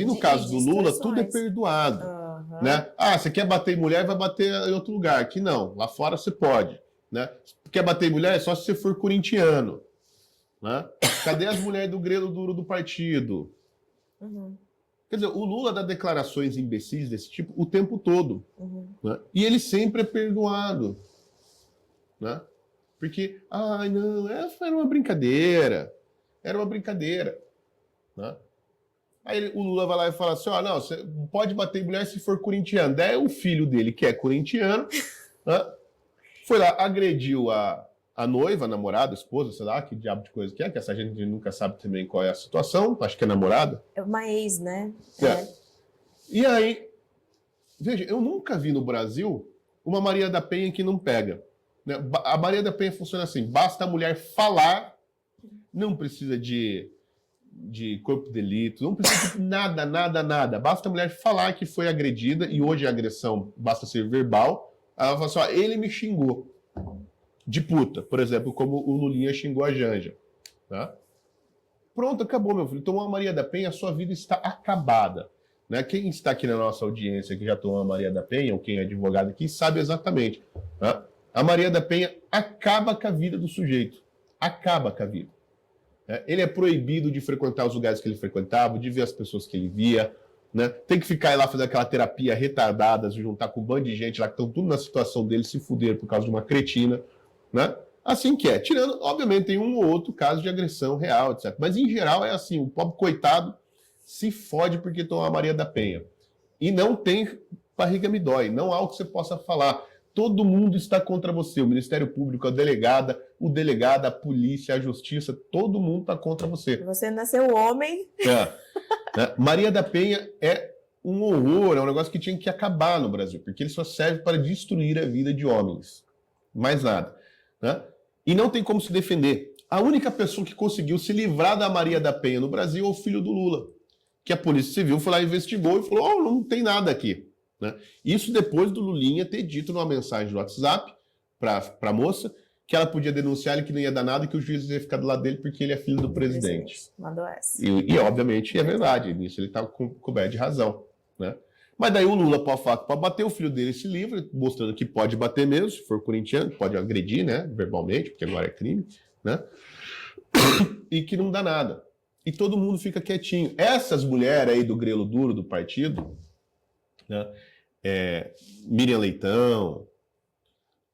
E no caso do Lula, tudo é perdoado. Né? Ah, você quer bater em mulher, vai bater em outro lugar. Aqui não, lá fora você pode. Né? Quer bater em mulher, é só se você for corintiano. Né? Cadê as mulheres do grelo duro do partido? Quer dizer, o Lula dá declarações imbecis desse tipo o tempo todo. Né? E ele sempre é perdoado. Né? Porque, não, era uma brincadeira. Era uma brincadeira. Né? Aí o Lula vai lá e fala assim, não, você pode bater em mulher se for corintiano. Daí o filho dele, que é corintiano, né, foi lá, agrediu a noiva, a namorada, a esposa, sei lá, que diabo de coisa que é, que essa gente nunca sabe também qual é a situação, acho que é namorada. É uma ex, né? E aí, veja, eu nunca vi no Brasil uma Maria da Penha que não pega. Né? A Maria da Penha funciona assim, basta a mulher falar, não precisa de corpo de delito, não precisa de nada. Basta a mulher falar que foi agredida, e hoje a agressão basta ser verbal, ela fala assim, ele me xingou de puta, por exemplo, como o Lulinha xingou a Janja. Tá? Pronto, acabou, meu filho. Tomou a Maria da Penha, a sua vida está acabada. Né? Quem está aqui na nossa audiência que já tomou a Maria da Penha, ou quem é advogado aqui, sabe exatamente. Né? A Maria da Penha acaba com a vida do sujeito. Acaba com a vida. Ele é proibido de frequentar os lugares que ele frequentava, de ver as pessoas que ele via, né? Tem que ficar lá fazendo aquela terapia retardada, se juntar com um bando de gente lá que estão tudo na situação dele, se fuder por causa de uma cretina, né? Assim que é. Tirando, obviamente, tem um ou outro caso de agressão real, etc. Mas, em geral, é assim, o pobre coitado se fode porque toma a Maria da Penha. E não tem barriga me dói, não há o que você possa falar. Todo mundo está contra você, o Ministério Público, a delegada, o delegado, a polícia, a justiça, todo mundo está contra você. Você nasceu homem. Maria da Penha é um horror, é um negócio que tinha que acabar no Brasil, porque ele só serve para destruir a vida de homens. Mais nada. Né? E não tem como se defender. A única pessoa que conseguiu se livrar da Maria da Penha no Brasil é o filho do Lula, que a Polícia Civil foi lá, investigou e falou, não tem nada aqui. Né? Isso depois do Lulinha ter dito numa mensagem no WhatsApp para a moça que ela podia denunciar ele, que não ia dar nada e que o juiz ia ficar do lado dele porque ele é filho do presidente. Mandou essa. E obviamente é verdade, nisso ele está coberto de razão. Né? Mas daí o Lula pode falar que pode bater, o filho dele se livra, mostrando que pode bater mesmo, se for corintiano, pode agredir, né, verbalmente, porque agora é crime, né? E que não dá nada. E todo mundo fica quietinho. Essas mulheres aí do grelo duro do partido, né? Miriam Leitão,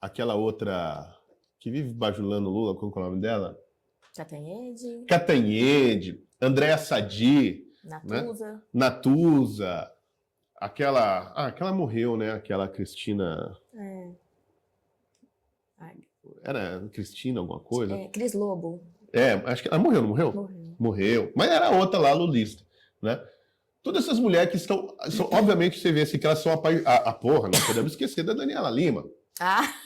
aquela outra que vive bajulando o Lula, como é o nome dela? Catanhede, Andréa Sadi, Natuza. Né? Natuza, aquela morreu, né? Aquela Cristina... Era Cristina alguma coisa? Cris Lobo. Acho que ela morreu, não morreu? Morreu. Mas era outra lá, lulista, né? Todas essas mulheres que são obviamente, você vê assim, que elas são a porra, não podemos esquecer da Daniela Lima.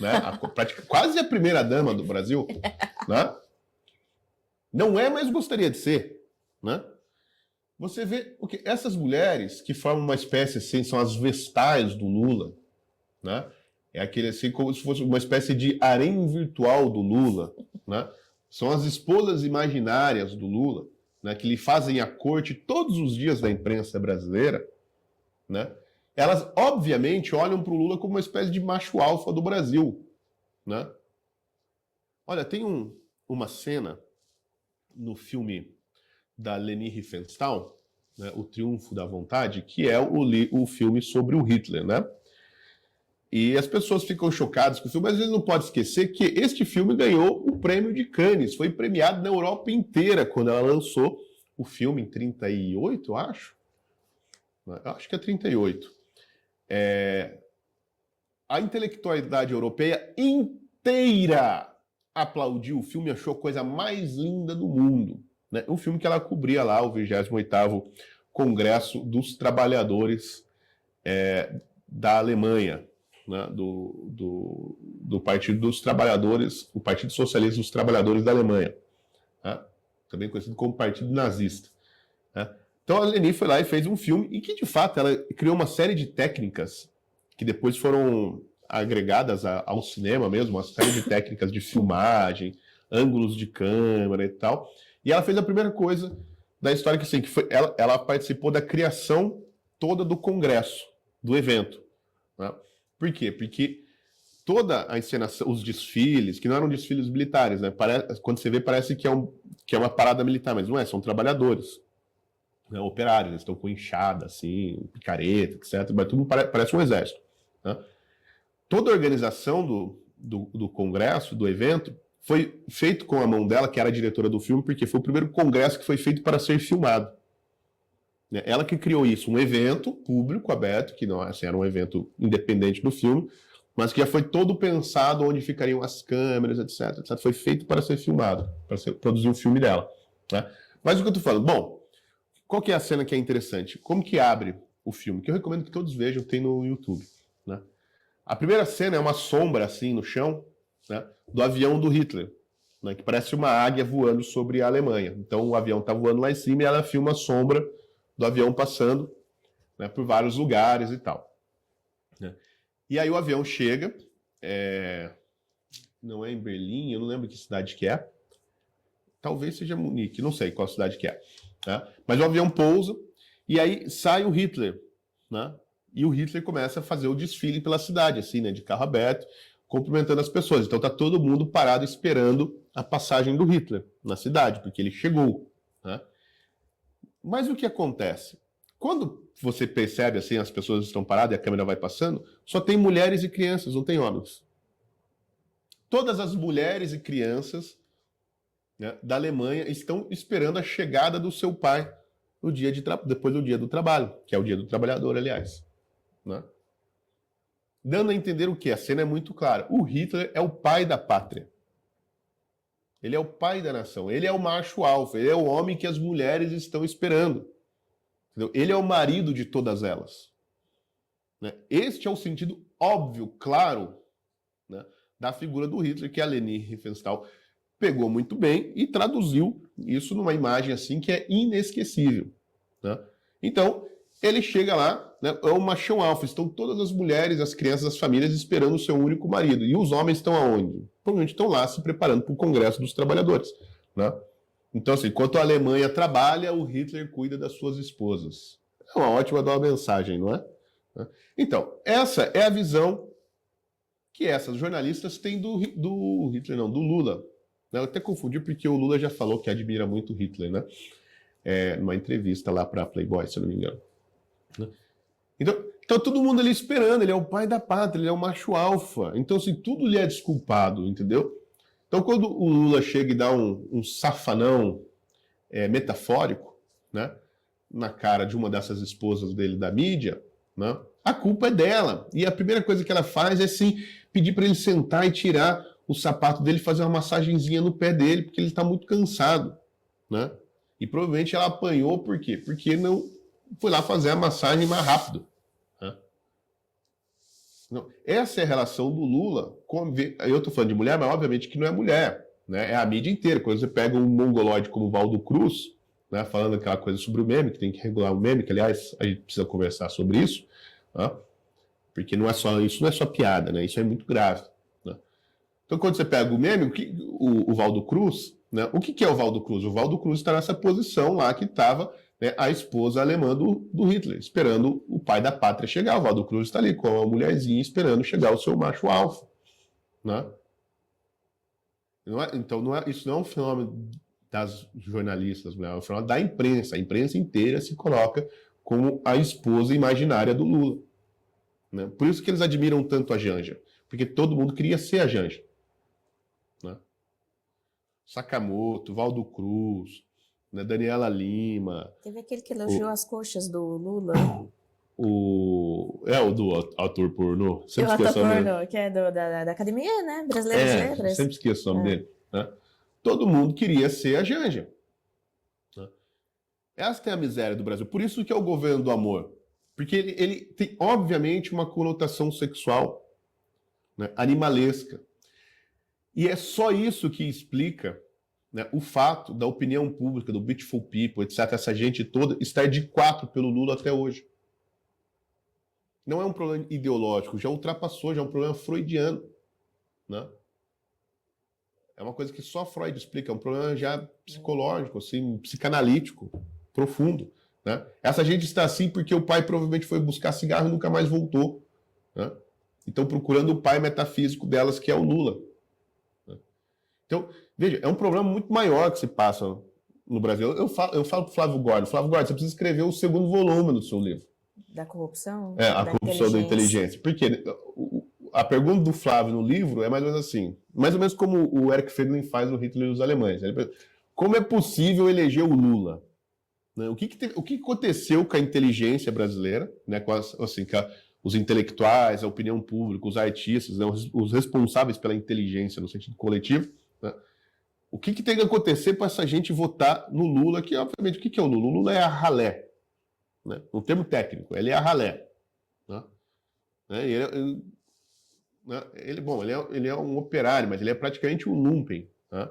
Né? Quase a primeira dama do Brasil. Né? Não é, mas gostaria de ser. Né? Você vê o que essas mulheres que formam uma espécie assim, são as vestais do Lula. Né? É aquele assim, como se fosse uma espécie de harém virtual do Lula. Né? São as esposas imaginárias do Lula. Né, que lhe fazem a corte todos os dias da imprensa brasileira, né, elas, obviamente, olham para o Lula como uma espécie de macho alfa do Brasil. Né? Olha, tem uma cena no filme da Leni Riefenstahl, né, O Triunfo da Vontade, que é o filme sobre o Hitler. Né? E as pessoas ficam chocadas com o filme, mas a gente não pode esquecer que este filme ganhou o prêmio de Cannes, foi premiado na Europa inteira quando ela lançou o filme em 38, acho. Acho que é 38. A intelectualidade europeia inteira aplaudiu o filme, achou a coisa mais linda do mundo. Né? Um filme que ela cobria lá, o 28º Congresso dos Trabalhadores da Alemanha. Né, do Partido dos Trabalhadores, o Partido Socialista dos Trabalhadores da Alemanha, né, também conhecido como Partido Nazista. Né. Então a Leni foi lá e fez um filme e que, de fato, ela criou uma série de técnicas que depois foram agregadas ao cinema mesmo, uma série de técnicas de filmagem, ângulos de câmera e tal. E ela fez a primeira coisa da história que, assim, que foi, ela participou da criação toda do congresso, do evento. Né? Por quê? Porque toda a encenação, os desfiles, que não eram desfiles militares, né? Quando você vê, parece que é uma parada militar, mas não é, são trabalhadores, né? Operários, eles estão com enxada, assim, picareta, etc. Mas tudo parece um exército. Né? Toda a organização do congresso, do evento, foi feito com a mão dela, que era a diretora do filme, porque foi o primeiro congresso que foi feito para ser filmado. Ela que criou isso, um evento público aberto, que não assim, era um evento independente do filme, mas que já foi todo pensado onde ficariam as câmeras, etc, etc. Foi feito para ser filmado, para produzir um filme dela. Né? Mas o que eu estou falando? Bom, qual que é a cena que é interessante? Como que abre o filme? Que eu recomendo que todos vejam, tem no YouTube. Né? A primeira cena é uma sombra assim no chão, né, do avião do Hitler, né, que parece uma águia voando sobre a Alemanha. Então o avião está voando lá em cima e ela filma a sombra do avião passando, né, por vários lugares e tal. Né? E aí o avião chega, não é em Berlim, eu não lembro que cidade que é, talvez seja Munique, não sei qual cidade que é. Né? Mas o avião pousa e aí sai o Hitler, né? E o Hitler começa a fazer o desfile pela cidade, assim, né, de carro aberto, cumprimentando as pessoas. Então tá todo mundo parado esperando a passagem do Hitler na cidade, porque ele chegou. Né? Mas o que acontece? Quando você percebe, assim, as pessoas estão paradas e a câmera vai passando, só tem mulheres e crianças, não tem homens. Todas as mulheres e crianças, né, da Alemanha estão esperando a chegada do seu pai no dia depois do dia do trabalho, que é o dia do trabalhador, aliás. Né? Dando a entender o que? A cena é muito clara. O Hitler é o pai da pátria. Ele é o pai da nação. Ele é o macho alfa. Ele é o homem que as mulheres estão esperando. Entendeu? Ele é o marido de todas elas. Né? Este é o sentido óbvio, claro, né, da figura do Hitler, que a Leni Riefenstahl pegou muito bem e traduziu isso numa imagem assim que é inesquecível. Né? Então, ele chega lá, né, é o machão alfa, estão todas as mulheres, as crianças, as famílias esperando o seu único marido. E os homens estão aonde? Provavelmente estão lá se preparando para o Congresso dos Trabalhadores. Né? Então, assim, enquanto a Alemanha trabalha, o Hitler cuida das suas esposas. É uma ótima dar uma mensagem, não é? Então, essa é a visão que essas jornalistas têm do Hitler, não, do Lula. Eu até confundi porque o Lula já falou que admira muito Hitler, né? Numa entrevista lá para Playboy, se eu não me engano. Então todo mundo ali esperando, ele é o pai da pátria, ele é o macho alfa. Então, assim, tudo lhe é desculpado, entendeu? Então, quando o Lula chega e dá um safanão metafórico, né, na cara de uma dessas esposas dele da mídia, né, a culpa é dela. E a primeira coisa que ela faz é, sim, pedir para ele sentar e tirar o sapato dele, fazer uma massagenzinha no pé dele, porque ele está muito cansado. Né? E provavelmente ela apanhou, por quê? Porque não foi lá fazer a massagem mais rápido. Né? Não. Essa é a relação do Lula com... Eu estou falando de mulher, mas obviamente que não é mulher. Né? É a mídia inteira. Quando você pega um mongoloide como o Valdo Cruz, né, falando aquela coisa sobre o meme, que tem que regular o meme, que aliás a gente precisa conversar sobre isso, né? Porque não é só, isso não é só piada, né? Isso é muito grave. Né? Então quando você pega o meme, o Valdo Cruz, né, o que é o Valdo Cruz? O Valdo Cruz está nessa posição lá que estava, né, a esposa alemã do Hitler, esperando o pai da pátria chegar. O Valdo Cruz está ali com a mulherzinha esperando chegar o seu macho alfa. Né? Então isso não é um fenômeno das jornalistas, né? É um fenômeno da imprensa. A imprensa inteira se coloca como a esposa imaginária do Lula. Né? Por isso que eles admiram tanto a Janja, porque todo mundo queria ser a Janja. Né? Sakamoto, Valdo Cruz, né, Daniela Lima. Teve aquele que elogiou as coxas do Lula. O do ator pornô. Sempre O esqueço ator o nome. pornô, que é da Academia, né? Brasileira de Letras. Sempre esqueço o nome dele. Né? Todo mundo queria ser a Janja. Né? Essa é a miséria do Brasil. Por isso que é o governo do amor. Porque ele tem, obviamente, uma conotação sexual, né, animalesca. E é só isso que explica, né, o fato da opinião pública, do Beautiful People, etc., essa gente toda, estar de quatro pelo Lula até hoje. Não é um problema ideológico, já ultrapassou, já é um problema freudiano. Né? É uma coisa que só Freud explica, é um problema já psicológico, assim, psicanalítico, profundo. Né? Essa gente está assim porque o pai provavelmente foi buscar cigarro e nunca mais voltou. Né? Então, procurando o pai metafísico delas, que é o Lula. Né? Então, veja, é um problema muito maior que se passa no Brasil. Eu falo para o Flávio Gordo, você precisa escrever o segundo volume do seu livro. Da corrupção? A da corrupção da inteligência. Porque a pergunta do Flávio no livro é mais ou menos assim, mais ou menos como o Eric Feiglin faz no Hitler e os Alemães. Como é possível eleger o Lula? Né? O que aconteceu com a inteligência brasileira, né? Com os intelectuais, a opinião pública, os artistas, né? os responsáveis pela inteligência no sentido coletivo, né? O que tem que acontecer para essa gente votar no Lula? Que, obviamente, o que é o Lula? O Lula é a ralé. Né? No termo técnico, ele é a ralé. Né? Ele é um operário, mas ele é praticamente um lumpen. Né?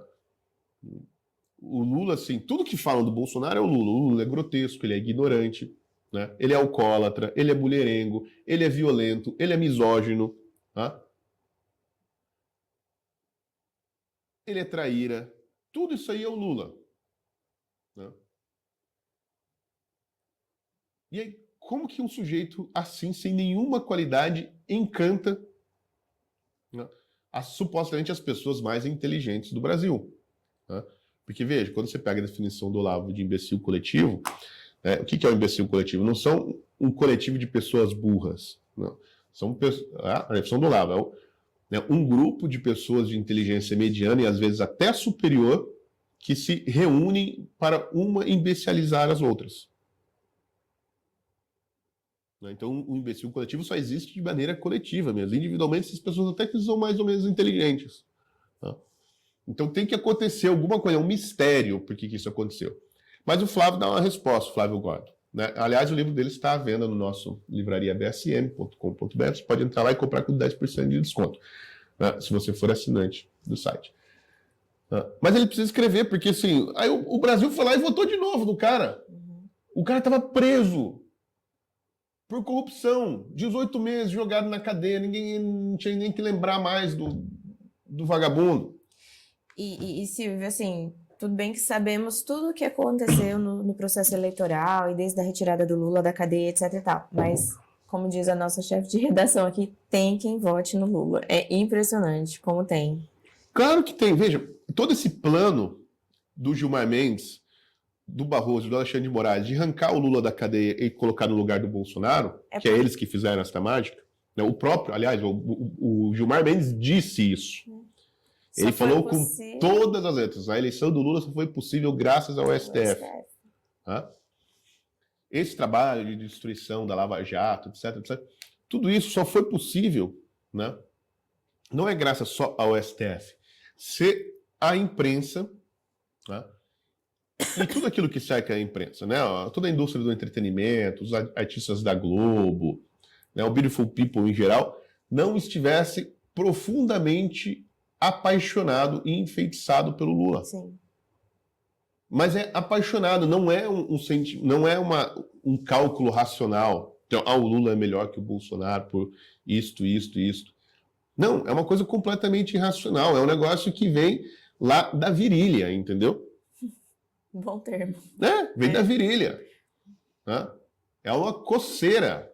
O Lula, assim, tudo que falam do Bolsonaro é o Lula. O Lula é grotesco, ele é ignorante, né? Ele é alcoólatra, ele é mulherengo, ele é violento, ele é misógino, né? Ele é traíra. Tudo isso aí é o Lula. Né? E aí, como que um sujeito assim, sem nenhuma qualidade, encanta, né, supostamente as pessoas mais inteligentes do Brasil? Né? Porque, veja, quando você pega a definição do Olavo de imbecil coletivo, o que é o imbecil coletivo? Não são um coletivo de pessoas burras. Não. A definição do Olavo é um grupo de pessoas de inteligência mediana e às vezes até superior que se reúnem para uma imbecilizar as outras. Então, o imbecil coletivo só existe de maneira coletiva mesmo. Individualmente, essas pessoas até que são mais ou menos inteligentes. Tá? Então, tem que acontecer alguma coisa, é um mistério por que isso aconteceu. Mas o Flávio dá uma resposta, o Flávio Gordo. Né? Aliás, o livro dele está à venda no nosso livrariabsm.com.br. Você pode entrar lá e comprar com 10% de desconto, né? Se você for assinante do site. Mas ele precisa escrever, porque assim, aí o Brasil foi lá e votou de novo no cara. O cara estava preso por corrupção, 18 meses jogado na cadeia, ninguém não tinha nem que lembrar mais do vagabundo. E Silvio, assim, tudo bem que sabemos tudo o que aconteceu no processo eleitoral e desde a retirada do Lula da cadeia, etc e tal, mas, como diz a nossa chefe de redação aqui, tem quem vote no Lula. É impressionante como tem. Claro que tem. Veja, todo esse plano do Gilmar Mendes, do Barroso, do Alexandre de Moraes, de arrancar o Lula da cadeia e colocar no lugar do Bolsonaro, que é eles que fizeram essa mágica, né? O próprio, aliás, o Gilmar Mendes disse isso. Ele falou com todas as letras. A eleição do Lula só foi possível graças ao STF. Tá? Esse trabalho de destruição da Lava Jato, etc., tudo isso só foi possível, né? Não é graças só ao STF. Se a imprensa, né? E tudo aquilo que cerca a imprensa, né? Toda a indústria do entretenimento, os artistas da Globo, né? O Beautiful People em geral, não estivesse profundamente apaixonado e enfeitiçado pelo Lula. Sim. Mas é apaixonado, não é não é um cálculo racional. Então, o Lula é melhor que o Bolsonaro por isto. Não, é uma coisa completamente irracional. É um negócio que vem lá da virilha, entendeu? Bom termo. Vem da virilha. Né? É uma coceira,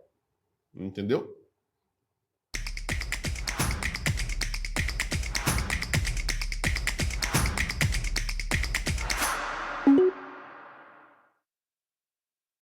entendeu?